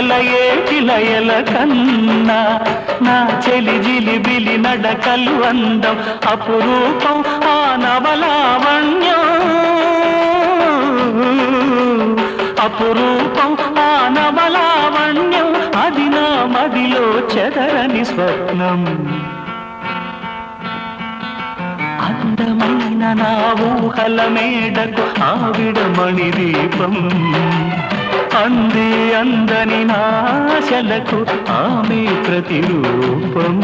సెలయేటిలయల కన్నా నా చెలి జిలిబిలి నడకలు అందం అపురూపం ఆ నవలావణ్యం అపురూపం ఆ నవలావణ్యం అది నా మదిలో చెదరని స్వప్నం అందమైన నా ఊహల మేడకు ఆవిడమణి దీపం అంది అందని నాశలకు ఆమె ప్రతిరూపం